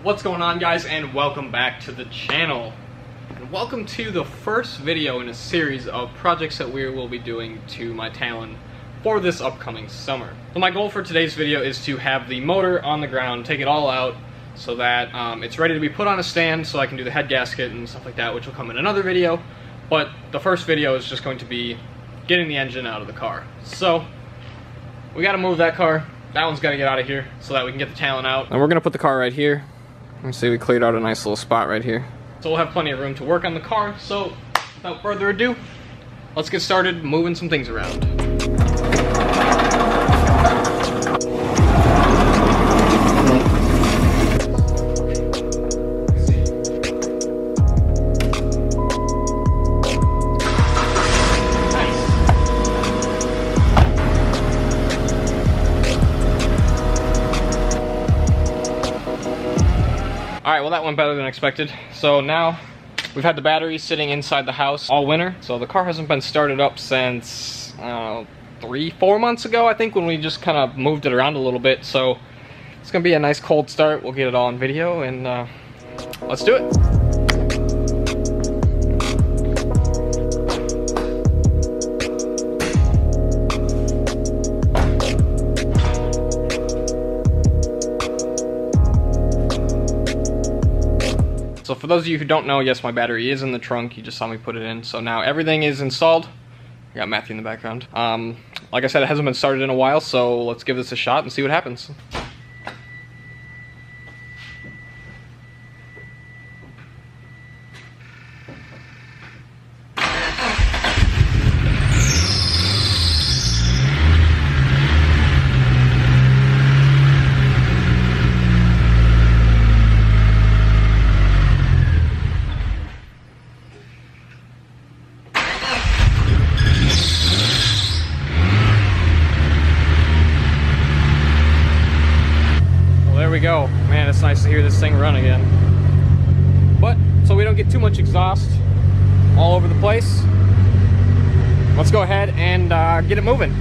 What's going on, guys, and welcome back to the channel. And welcome to the first video in a series of projects that we will be doing to my Talon for this upcoming summer. So my goal for today's video is to have the motor on the ground, take it all out, so that it's ready to be put on a stand so I can do the head gasket and stuff like that, which will come in another video. But the first video is just going to be getting the engine out of the car. So we gotta move that car. That one's gotta get out of here so that we can get the Talon out. And we're gonna put the car right here. You can see we cleared out a nice little spot right here. So we'll have plenty of room to work on the car. So without further ado, let's get started moving some things around. Alright, well that went better than expected. So now we've had the battery sitting inside the house all winter. So the car hasn't been started up since, I don't know, 3-4 months ago, I think, when we just kind of moved it around a little bit. So it's going to be a nice cold start. We'll get it all on video and let's do it. So for those of you who don't know, yes, my battery is in the trunk. You just saw me put it in. So now everything is installed. I got Matthew in the background. Like I said, it hasn't been started in a while, so let's give this a shot and see what happens. There we go. Man, it's nice to hear this thing run again. But, so we don't get too much exhaust all over the place, let's go ahead and get it moving.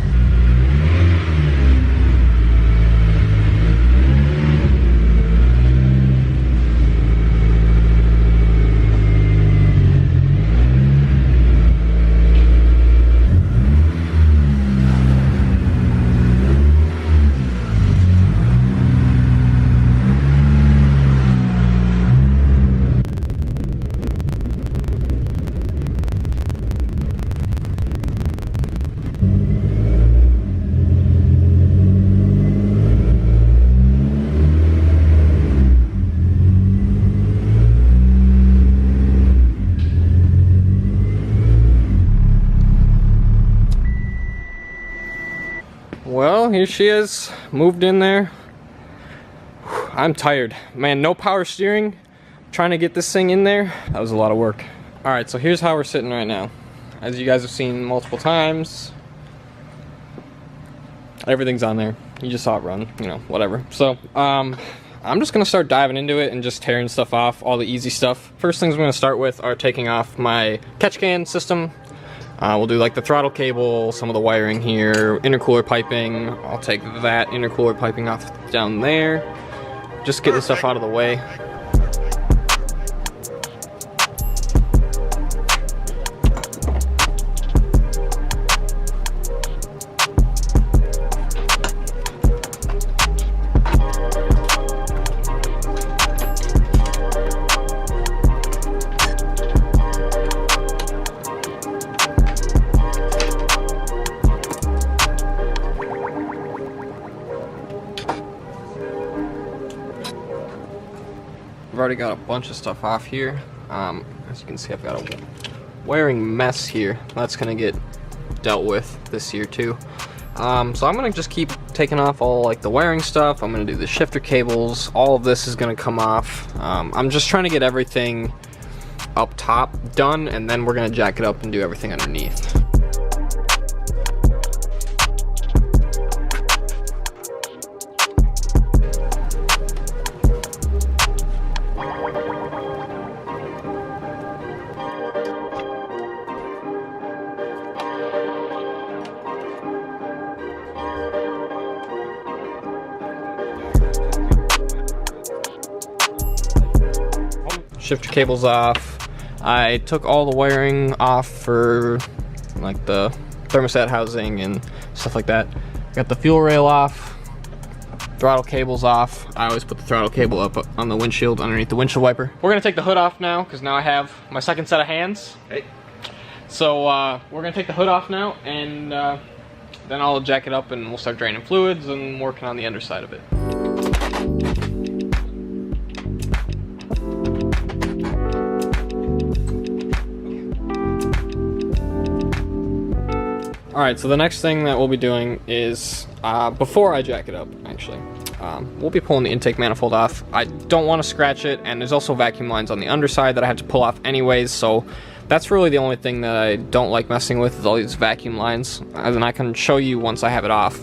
Well, here she is, moved in there. I'm tired. Man, no power steering. Trying to get this thing in there, that was a lot of work. Alright, so here's how we're sitting right now. As you guys have seen multiple times, everything's on there. You just saw it run, you know, whatever. So, I'm just gonna start diving into it and just tearing stuff off, all the easy stuff. First things I'm gonna start with are taking off my catch can system. We'll do like the throttle cable, some of the wiring here, intercooler piping. I'll take that intercooler piping off down there. Just get the stuff out of the way. I've already got a bunch of stuff off here. As you can see, I've got a wiring mess here. That's gonna get dealt with this year too. So I'm gonna just keep taking off all like the wiring stuff. I'm gonna do the shifter cables. All of this is gonna come off. I'm just trying to get everything up top done, and then we're gonna jack it up and do everything underneath. shifter cables off. I took all the wiring off for like the thermostat housing and stuff like that. Got the fuel rail off, throttle cables off. I always put the throttle cable up on the windshield underneath the windshield wiper. We're gonna take the hood off now because now I have my second set of hands. Hey. So we're gonna take the hood off now, and then I'll jack it up and we'll start draining fluids and working on the underside of it. Alright, so the next thing that we'll be doing is, before I jack it up, actually, we'll be pulling the intake manifold off. I don't want to scratch it, and there's also vacuum lines on the underside that I have to pull off anyways, so that's really the only thing that I don't like messing with, is all these vacuum lines, and I can show you once I have it off.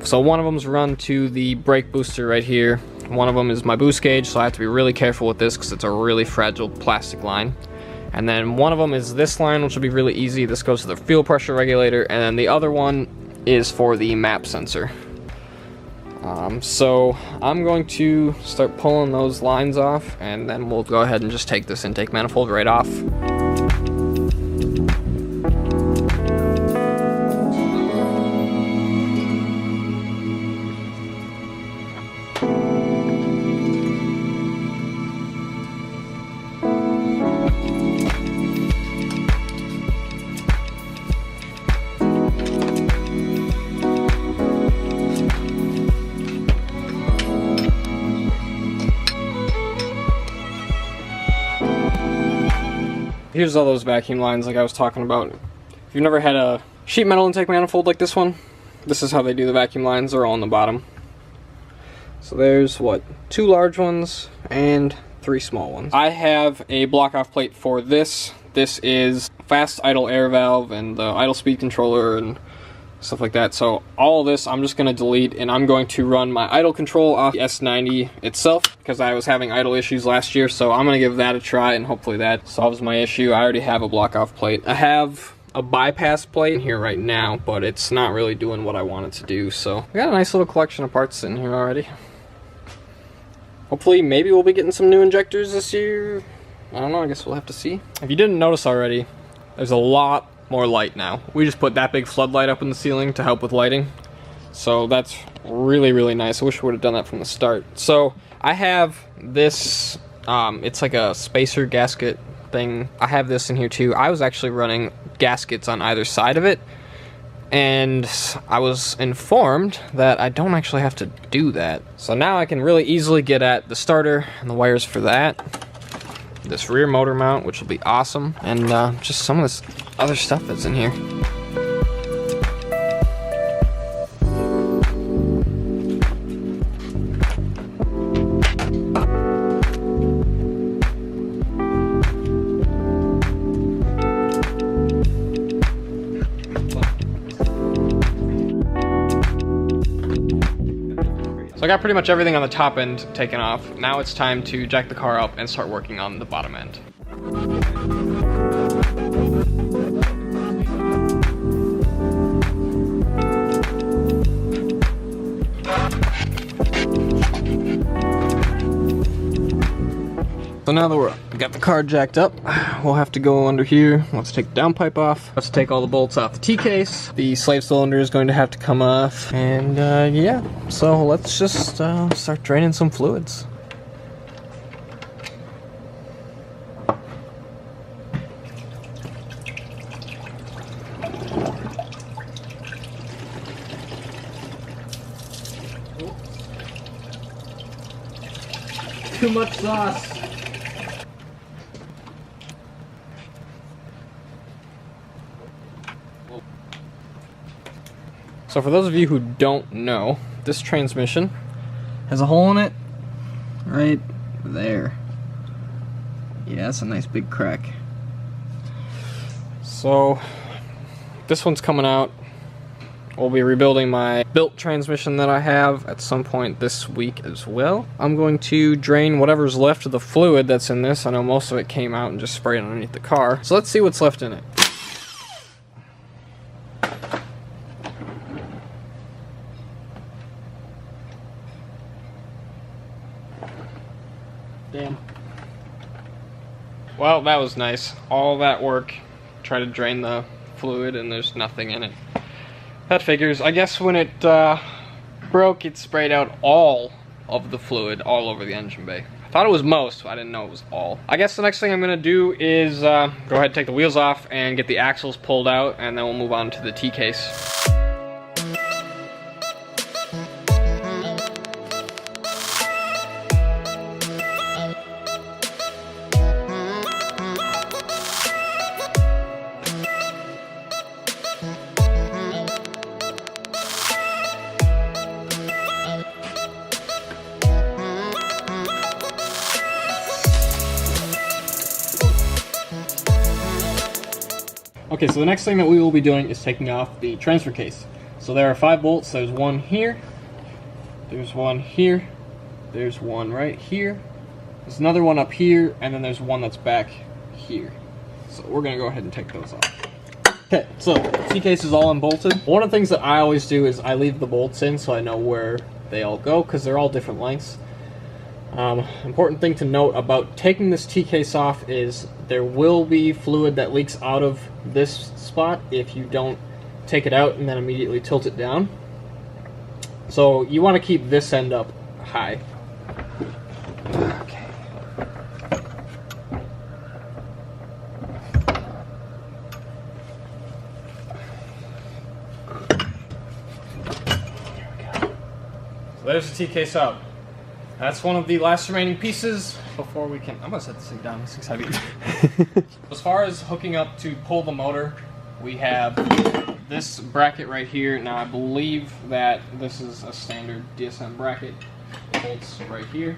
So one of them's run to the brake booster right here. One of them is my boost gauge, so I have to be really careful with this because it's a really fragile plastic line. And then one of them is this line, which will be really easy. This goes to the fuel pressure regulator, and then the other one is for the map sensor. So I'm going to start pulling those lines off, and then we'll go ahead and just take this intake manifold right off. Here's all those vacuum lines like I was talking about. If you've never had a sheet metal intake manifold like this one, this is how they do the vacuum lines. They're all on the bottom. So there's, what, 2 large ones and 3 small ones. I have a block off plate for this. This is fast idle air valve and the idle speed controller and stuff like that. So all of this I'm just going to delete, and I'm going to run my idle control off the S90 itself because I was having idle issues last year, so I'm going to give that a try and hopefully that solves my issue. I already have a block off plate. I have a bypass plate in here right now, but it's not really doing what I want it to do, so I got a nice little collection of parts in here already. Hopefully maybe we'll be getting some new injectors this year. I don't know, I guess we'll have to see. If you didn't notice already, there's a lot more light now. We just put that big floodlight up in the ceiling to help with lighting, so that's really nice. I wish we would have done that from the start. So I have this, it's like a spacer gasket thing. I have this in here too. I was actually running gaskets on either side of it, and I was informed that I don't actually have to do that. So now I can really easily get at the starter and the wires for that, this rear motor mount, which will be awesome, and just some of this other stuff that's in here. So I got pretty much everything on the top end taken off. Now it's time to jack the car up and start working on the bottom end. So now that we got the car jacked up, we'll have to go under here. Let's take the downpipe off. Let's take all the bolts off the T-case. The slave cylinder is going to have to come off. And yeah, so let's just start draining some fluids. Too much sauce. So for those of you who don't know, this transmission has a hole in it right there. Yeah, that's a nice big crack. So this one's coming out. We'll be rebuilding my built transmission that I have at some point this week as well. I'm going to drain whatever's left of the fluid that's in this. I know most of it came out and just sprayed underneath the car. So let's see what's left in it. well, that was nice. All that work, try to drain the fluid, and there's nothing in it. That figures. I guess when it broke, it sprayed out all of the fluid all over the engine bay. I thought it was most, but I didn't know it was all. I guess the next thing I'm gonna do is go ahead and take the wheels off and get the axles pulled out, and then we'll move on to the T-case. Okay, so the next thing that we will be doing is taking off the transfer case. So there are 5 bolts. There's one here, there's one here, there's one right here, there's another one up here, and then there's one that's back here. So we're gonna go ahead and take those off. Okay, so the T-case is all unbolted. One of the things that I always do is I leave the bolts in so I know where they all go, because they're all different lengths. Important thing to note about taking this T-case off is there will be fluid that leaks out of this spot if you don't take it out and then immediately tilt it down. So you want to keep this end up high. Okay. There we go. So there's the T-case out. That's one of the last remaining pieces before we can... I'm going to set this thing down, this thing's heavy. As far as hooking up to pull the motor, we have this bracket right here. Now I believe that this is a standard DSM bracket. It holds right here.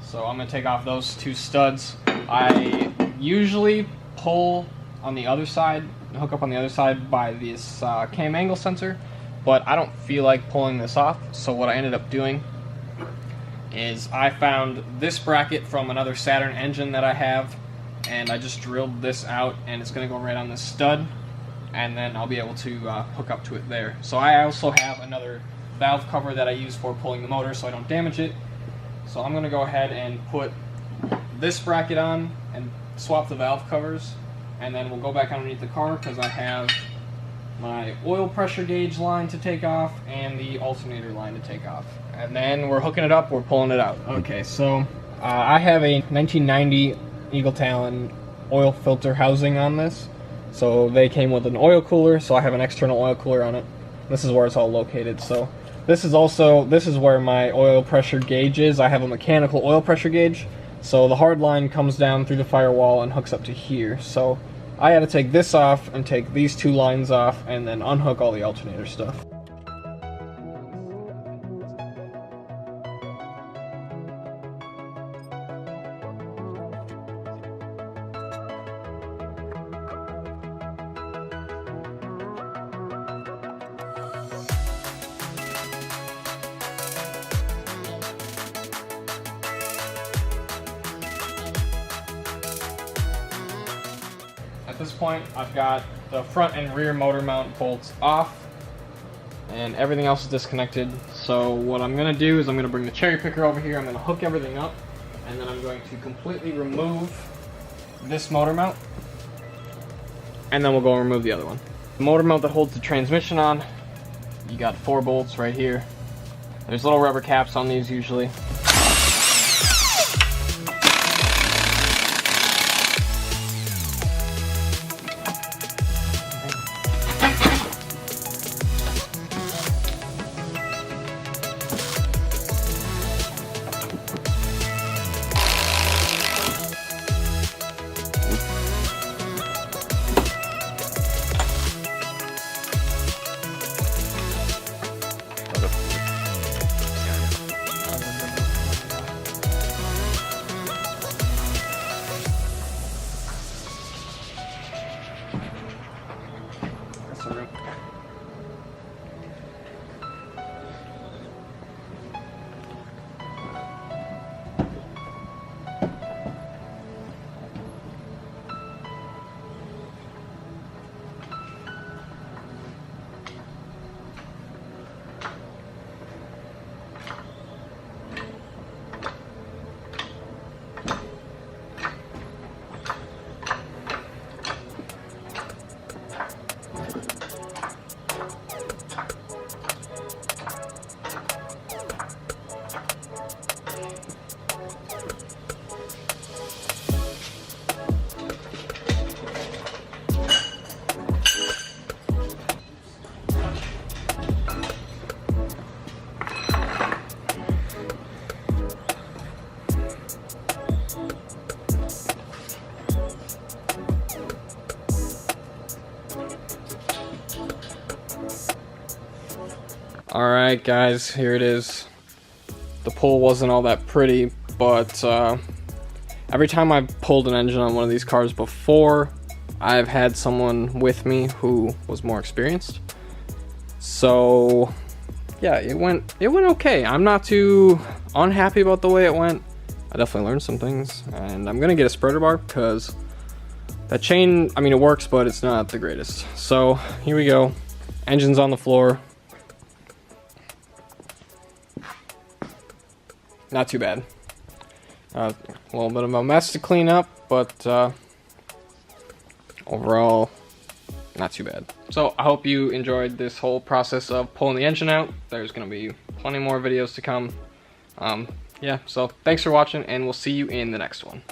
So I'm going to take off those 2 studs. I usually pull on the other side, hook up on the other side by this cam angle sensor, but I don't feel like pulling this off. So what I ended up doing is I found this bracket from another Saturn engine that I have, and I just drilled this out, and it's going to go right on this stud, and then I'll be able to hook up to it there. So I also have another valve cover that I use for pulling the motor so I don't damage it. So I'm going to go ahead and put this bracket on and swap the valve covers, and then we'll go back underneath the car because I have my oil pressure gauge line to take off and the alternator line to take off. And then we're hooking it up, we're pulling it out. Okay, so I have a 1990 Eagle Talon oil filter housing on this. So they came with an oil cooler, so I have an external oil cooler on it. This is where it's all located. So this is where my oil pressure gauge is. I have a mechanical oil pressure gauge. So the hard line comes down through the firewall and hooks up to here. So I had to take this off and take these 2 lines off and then unhook all the alternator stuff. At this point, I've got the front and rear motor mount bolts off, and everything else is disconnected. So what I'm going to do is I'm going to bring the cherry picker over here, I'm going to hook everything up, and then I'm going to completely remove this motor mount, and then we'll go and remove the other one. The motor mount that holds the transmission on, you got 4 bolts right here. There's little rubber caps on these usually. Alright guys, here it is. The pull wasn't all that pretty, but every time I've pulled an engine on one of these cars before, I've had someone with me who was more experienced. So yeah, it went okay. I'm not too unhappy about the way it went. I definitely learned some things, and I'm gonna get a spreader bar because that chain, I mean, it works, but it's not the greatest. So here we go. Engine's on the floor. Not too bad. A little bit of a mess to clean up, but overall, not too bad. So I hope you enjoyed this whole process of pulling the engine out. There's gonna be plenty more videos to come. Yeah, so thanks for watching, and we'll see you in the next one.